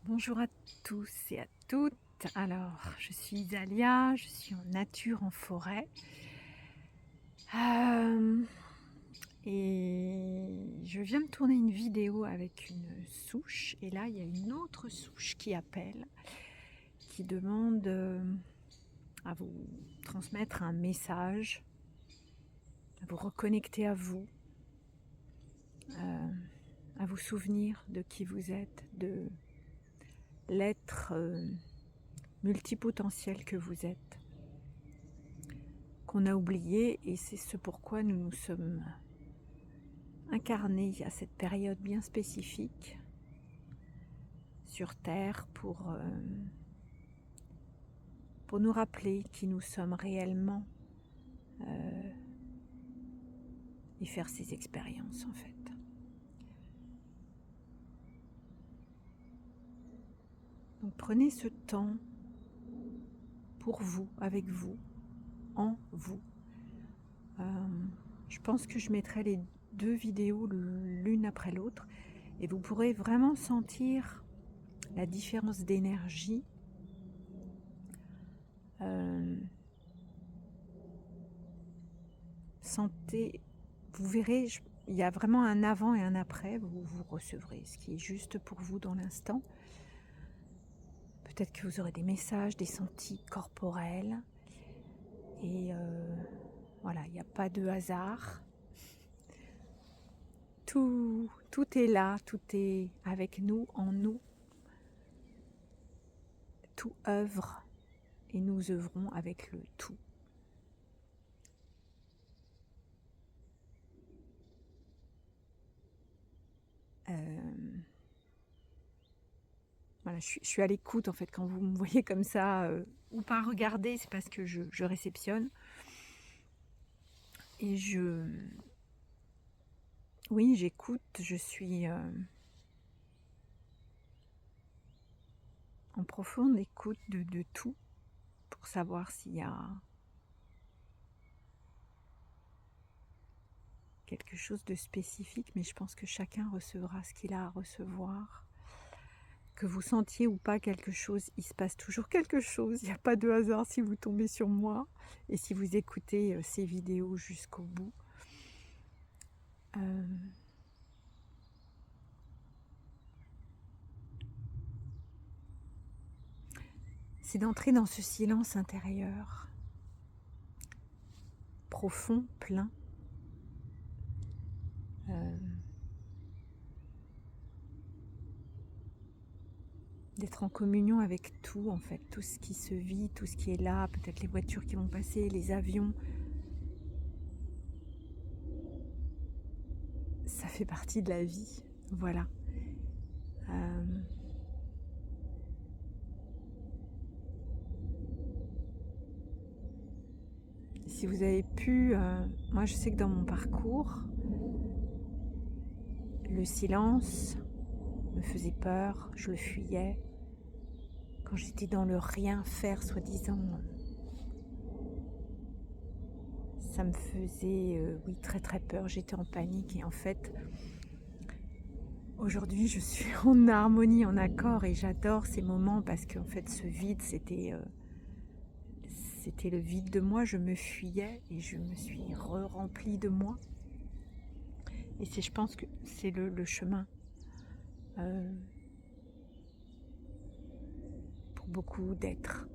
Bonjour à tous et à toutes. Alors, je suis Idalia, je suis en nature, en forêt. Euh, et je viens de tourner une vidéo avec une souche. Et là, il y a une autre souche qui appelle, qui demande à vous transmettre un message, à vous reconnecter à vous, euh, à vous souvenir de qui vous êtes, de l'être multipotentiel que vous êtes, qu'on a oublié, et c'est ce pourquoi nous nous sommes incarnés à cette période bien spécifique sur Terre pour nous rappeler qui nous sommes réellement et faire ces expériences en fait. Donc prenez ce temps pour vous, avec vous, en vous. Je pense que je mettrai les deux vidéos l'une après l'autre et vous pourrez vraiment sentir la différence d'énergie. Sentez, vous verrez, il y a vraiment un avant et un après, vous recevrez ce qui est juste pour vous dans l'instant. Peut-être que vous aurez des messages, des sentis corporels. Et voilà, il n'y a pas de hasard. Tout est là, tout est avec nous, en nous. Tout œuvre et nous œuvrons avec le tout. Voilà, je suis à l'écoute en fait quand vous me voyez comme ça, ou pas regarder, c'est parce que je réceptionne. Et oui, j'écoute, je suis en profonde écoute de tout pour savoir s'il y a quelque chose de spécifique, mais je pense que chacun recevra ce qu'il a à recevoir. Que vous sentiez ou pas quelque chose, il se passe toujours quelque chose, il n'y a pas de hasard si vous tombez sur moi et si vous écoutez ces vidéos jusqu'au bout. C'est d'entrer dans ce silence intérieur, profond, plein, d'être en communion avec tout en fait, tout ce qui se vit, tout ce qui est là, peut-être les voitures qui vont passer, les avions. Ça fait partie de la vie, voilà. Si vous avez pu, moi je sais que dans mon parcours, le silence me faisait peur, je le fuyais. Quand j'étais dans le rien faire, soi-disant, ça me faisait, oui, très très peur, j'étais en panique. Et en fait, aujourd'hui, je suis en harmonie, en accord, et j'adore ces moments parce qu'en fait, ce vide, c'était le vide de moi. Je me fuyais et je me suis remplie de moi. Et je pense que c'est le chemin pour beaucoup d'êtres.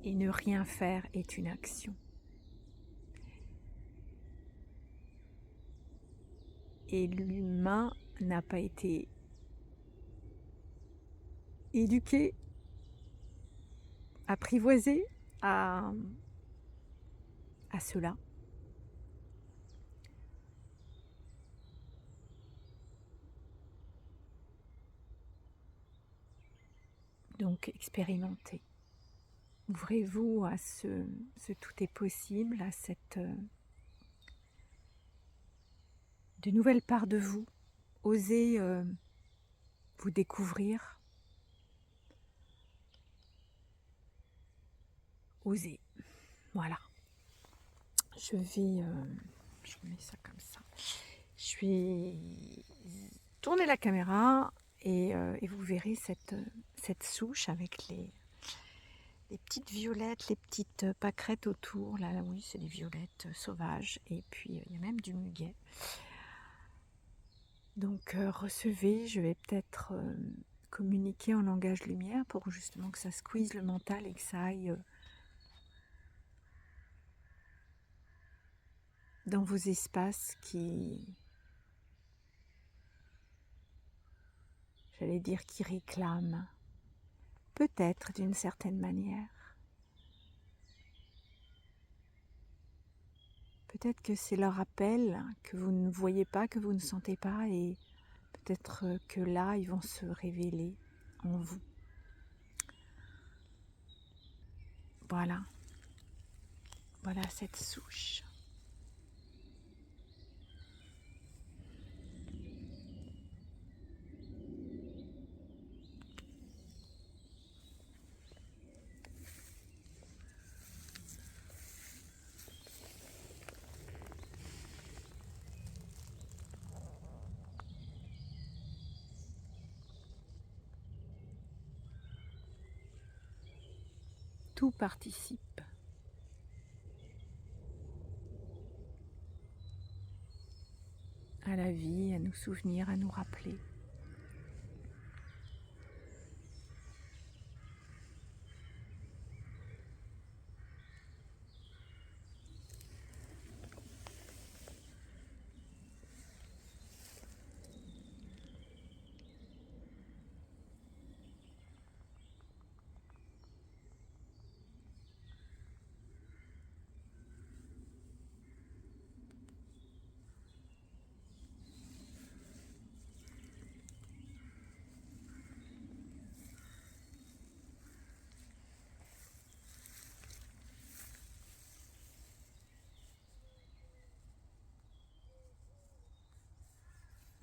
Et ne rien faire est une action. Et l'humain n'a pas été éduqué, apprivoisé à cela. Donc expérimentez. Ouvrez-vous à ce tout est possible, à cette de nouvelles parts de vous. Osez vous découvrir. Osez. Voilà. Je mets ça comme ça. Je vais tourner la caméra Et vous verrez cette souche avec les petites violettes, les petites pâquerettes autour. Là, oui, c'est des violettes sauvages. Et puis, il y a même du muguet. Donc, recevez, je vais peut-être communiquer en langage lumière pour justement que ça squeeze le mental et que ça aille dans vos espaces j'allais dire, qui réclament, peut-être d'une certaine manière. Peut-être que c'est leur appel que vous ne voyez pas, que vous ne sentez pas, et peut-être que là, ils vont se révéler en vous. Voilà. Voilà cette souche. Tout participe à la vie, à nous souvenir, à nous rappeler.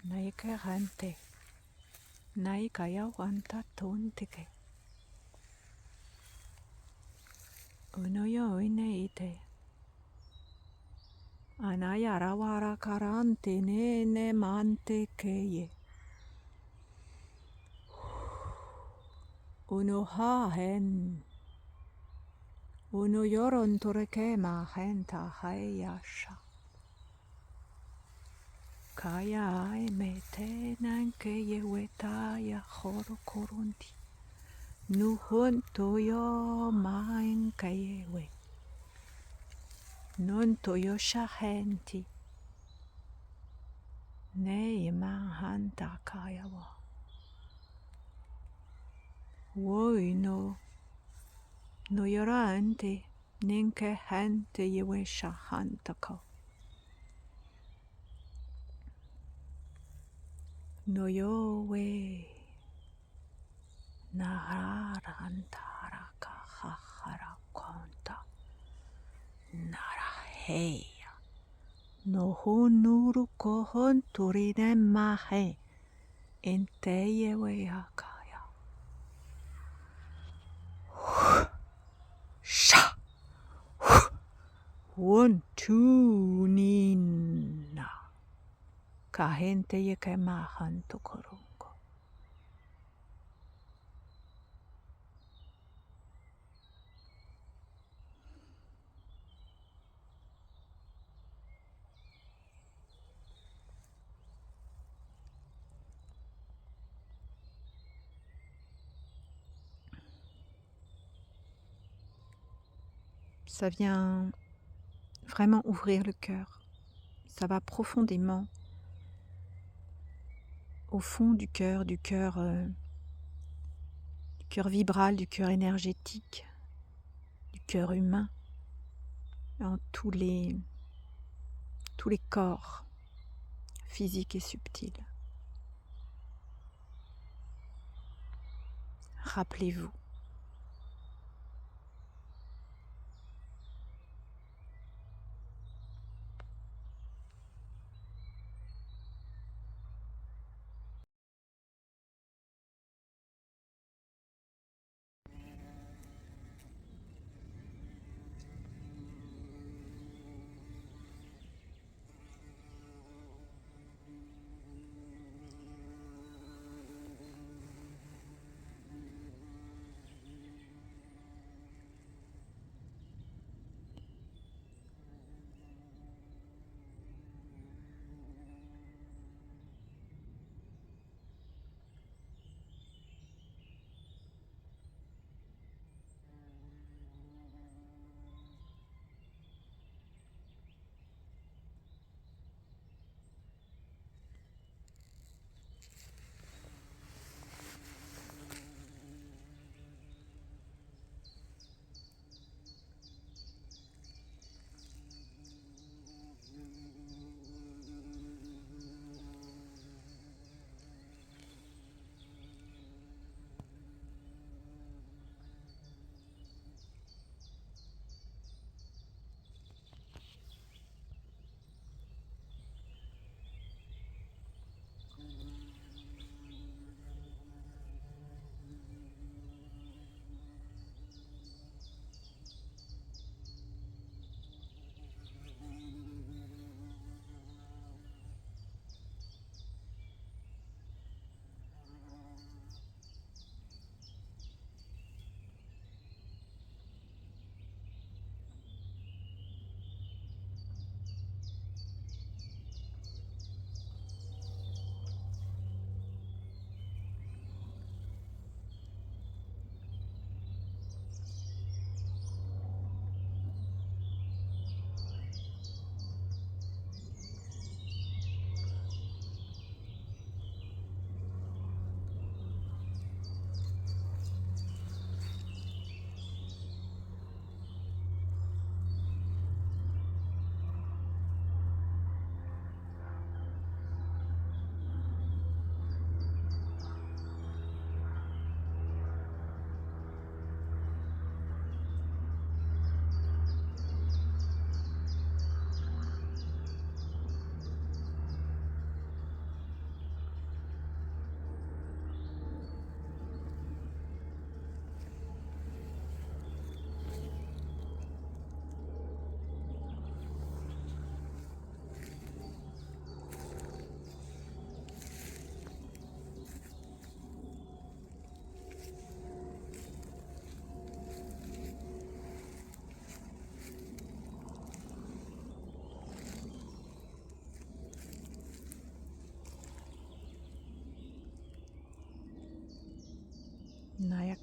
Naikerante, naikayawanta tonteke. Unoyo oineite. Anayarawara karante nene mante keye. Unohahen. Unoyoron torekema henta hayasha. Kaya aimete nankeye wetaya horo korunti. Nuhun toyo mainkayewe. Non toyo shahenti. Nei mahanta kayawa. Woi no yorante ninke hante yewe shahantako. No yowe naharantara kahara konta. Naraheya. No honuru kohon turine mahe. Enteye akaya. Sha. 1, 2, nina. Kahenteye kemahan tokorungo. Ça vient vraiment ouvrir le cœur. Ça va profondément au fond du cœur vibral, du cœur énergétique, du cœur humain, en tous les corps physiques et subtils. Rappelez-vous.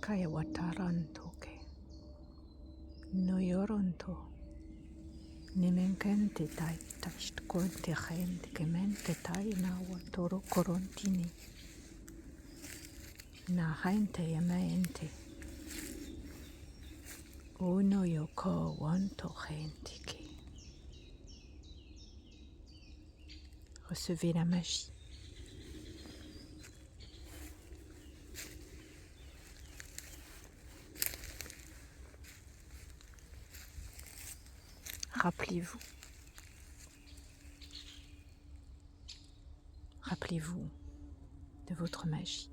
kaya wataranto ke. No yoronto. Nimenkente tai tasht konte gente ke mente tai na watoro korontini. Na gente yamente. Uno yoko wanto gente ke. Recevez la magie. Rappelez-vous. Rappelez-vous de votre magie.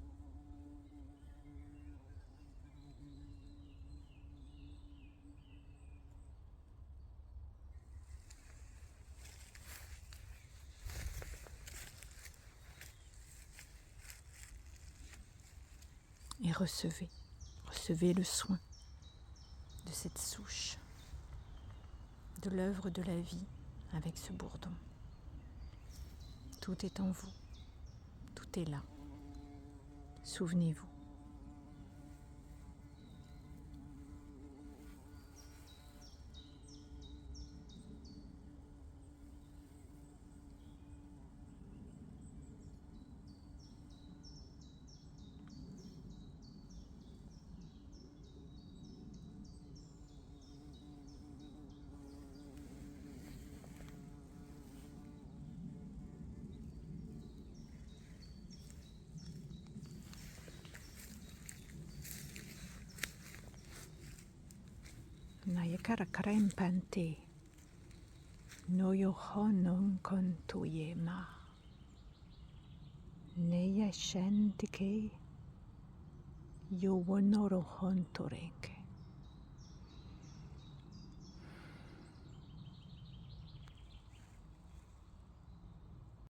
Et recevez le soin de cette souche, de l'œuvre de la vie avec ce bourdon. Tout est en vous, tout est là. Souvenez-vous. Nayakara karempante. No yohonon kontuyema. Neya shentike. Yo wonoro hontorenke.